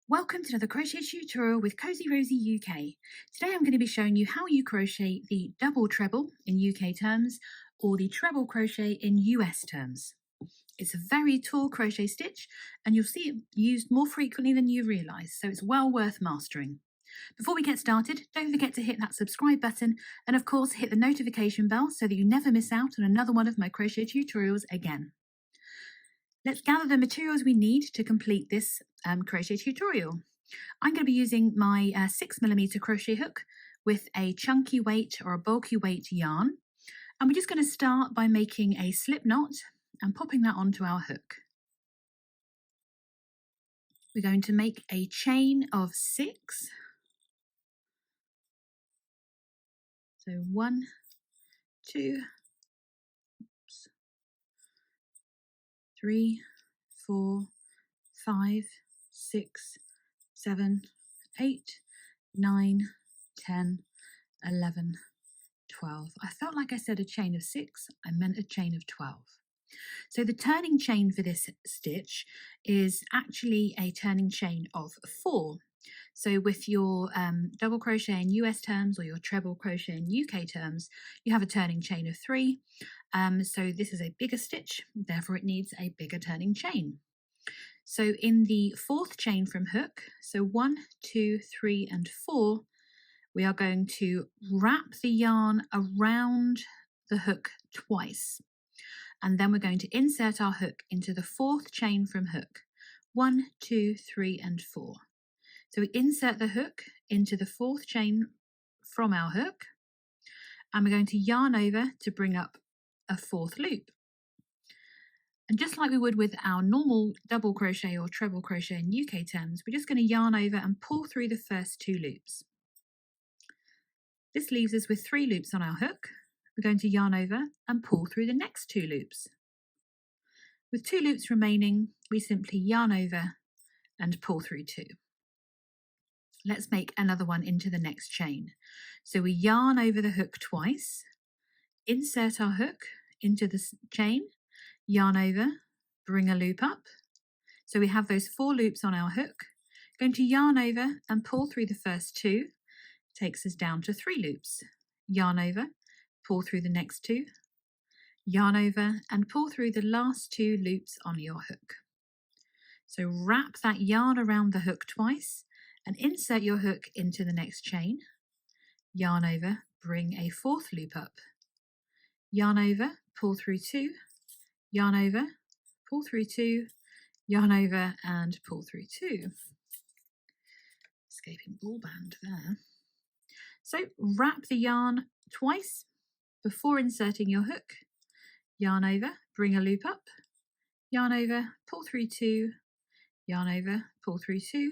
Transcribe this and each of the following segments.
Welcome to another crochet tutorial with Cosy Rosie UK. Today I'm going to be showing you how you crochet the double treble in UK terms or the treble crochet in US terms. It's a very tall crochet stitch and you'll see it used more frequently than you realise, so it's well worth mastering. Before we get started, don't forget to hit that subscribe button and of course hit the notification bell so that you never miss out on another one of my crochet tutorials again. Let's gather the materials we need to complete this crochet tutorial. I'm going to be using my 6mm crochet hook with a chunky weight or a bulky weight yarn. And we're just going to start by making a slip knot and popping that onto our hook. We're going to make a chain of 6. So 1, 2, 3, 4, 5, 6, 7, 8, 9, 10, 11, 12. I felt like I said a chain of 6, I meant a chain of 12. So the turning chain for this stitch is actually a turning chain of 4. So with your double crochet in US terms or your treble crochet in UK terms, you have a turning chain of 3. So this is a bigger stitch, therefore it needs a bigger turning chain. So in the 4th chain from hook, so 1, 2, 3 and 4, we are going to wrap the yarn around the hook twice. And then we're going to insert our hook into the 4th chain from hook, 1, 2, 3 and 4. So we insert the hook into the 4th chain from our hook, and we're going to yarn over to bring up a 4th loop. And just like we would with our normal double crochet or treble crochet in UK terms, we're just going to yarn over and pull through the first 2 loops. This leaves us with 3 loops on our hook. We're going to yarn over and pull through the next 2 loops. With 2 loops remaining, we simply yarn over and pull through 2. Let's make another one into the next chain. So we yarn over the hook twice, insert our hook into the chain, yarn over, bring a loop up. So we have those 4 loops on our hook. Going to yarn over and pull through the first 2, takes us down to 3 loops. Yarn over, pull through the next 2, yarn over and pull through the last 2 loops on your hook. So wrap that yarn around the hook twice and insert your hook into the next chain. Yarn over, bring a 4th loop up. Yarn over, pull through 2, yarn over, pull through 2, yarn over and pull through 2. Escaping ball band there. So wrap the yarn twice before inserting your hook. Yarn over, bring a loop up, yarn over, pull through 2, yarn over, pull through 2,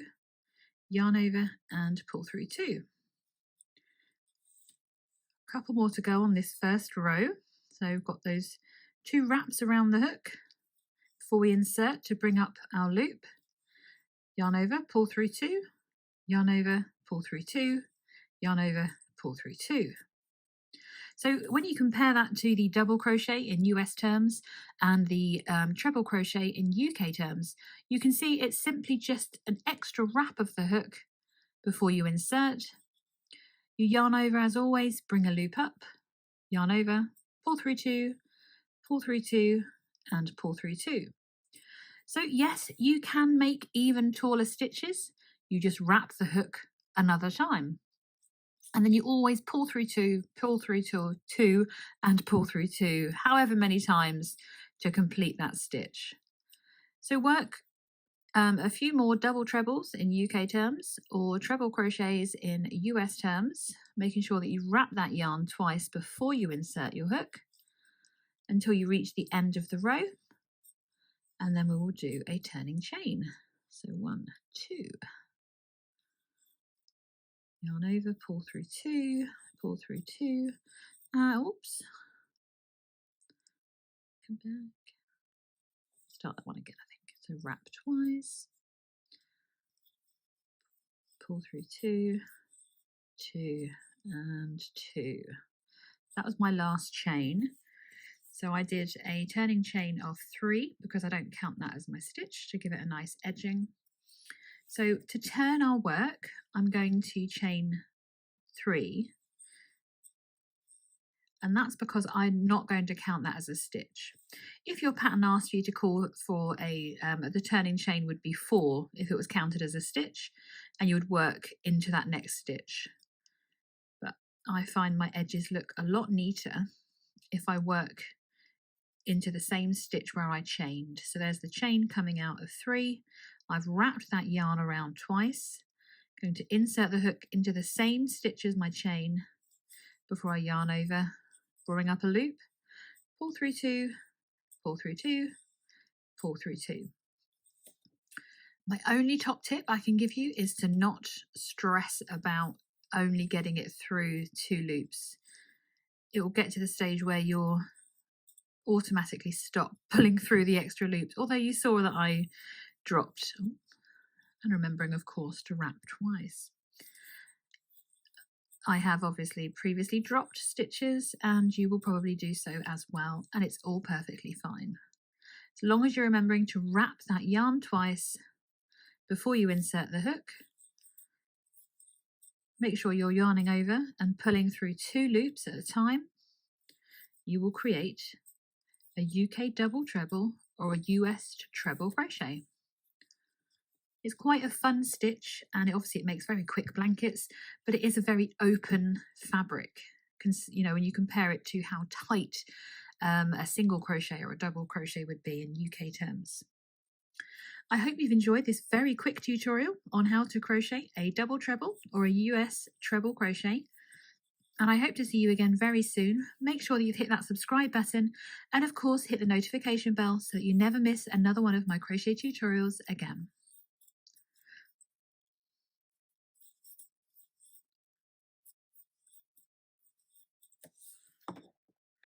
yarn over and pull through 2. A couple more to go on this first row. So we've got those 2 wraps around the hook before we insert to bring up our loop. Yarn over, pull through 2, yarn over, pull through 2, yarn over, pull through 2. So when you compare that to the double crochet in US terms and the treble crochet in UK terms, you can see it's simply just an extra wrap of the hook before you insert. You yarn over as always, bring a loop up, yarn over, pull through 2, and pull through 2. So yes, you can make even taller stitches. You just wrap the hook another time. And then you always pull through 2, pull through 2, and pull through 2, however many times to complete that stitch. So work a few more double trebles in UK terms or treble crochets in US terms, making sure that you wrap that yarn twice before you insert your hook until you reach the end of the row. And then we will do a turning chain. So 1, 2. Yarn over, pull through 2, pull through 2, oops, come back, start that one again I think, so wrap twice, pull through 2, 2 and 2. That was my last chain. So I did a turning chain of 3 because I don't count that as my stitch to give it a nice edging. So to turn our work, I'm going to chain 3, and that's because I'm not going to count that as a stitch. If your pattern asked you to call for the turning chain would be 4 if it was counted as a stitch, and you would work into that next stitch. But I find my edges look a lot neater if I work into the same stitch where I chained. So there's the chain coming out of 3. I've wrapped that yarn around twice. Going to insert the hook into the same stitch as my chain before I yarn over, drawing up a loop, pull through 2, pull through 2, pull through 2. My only top tip I can give you is to not stress about only getting it through 2 loops. It will get to the stage where you'll automatically stop pulling through the extra loops, although you saw that I dropped, and remembering of course to wrap twice. I have obviously previously dropped stitches, and you will probably do so as well, and it's all perfectly fine. As long as you're remembering to wrap that yarn twice before you insert the hook, make sure you're yarning over and pulling through 2 loops at a time, you will create a UK double treble or a US treble crochet. It's quite a fun stitch, and obviously it makes very quick blankets, but it is a very open fabric. You know, when you compare it to how tight a single crochet or a double crochet would be in UK terms. I hope you've enjoyed this very quick tutorial on how to crochet a double treble or a US treble crochet. And I hope to see you again very soon. Make sure that you've hit that subscribe button, and of course hit the notification bell so that you never miss another one of my crochet tutorials again.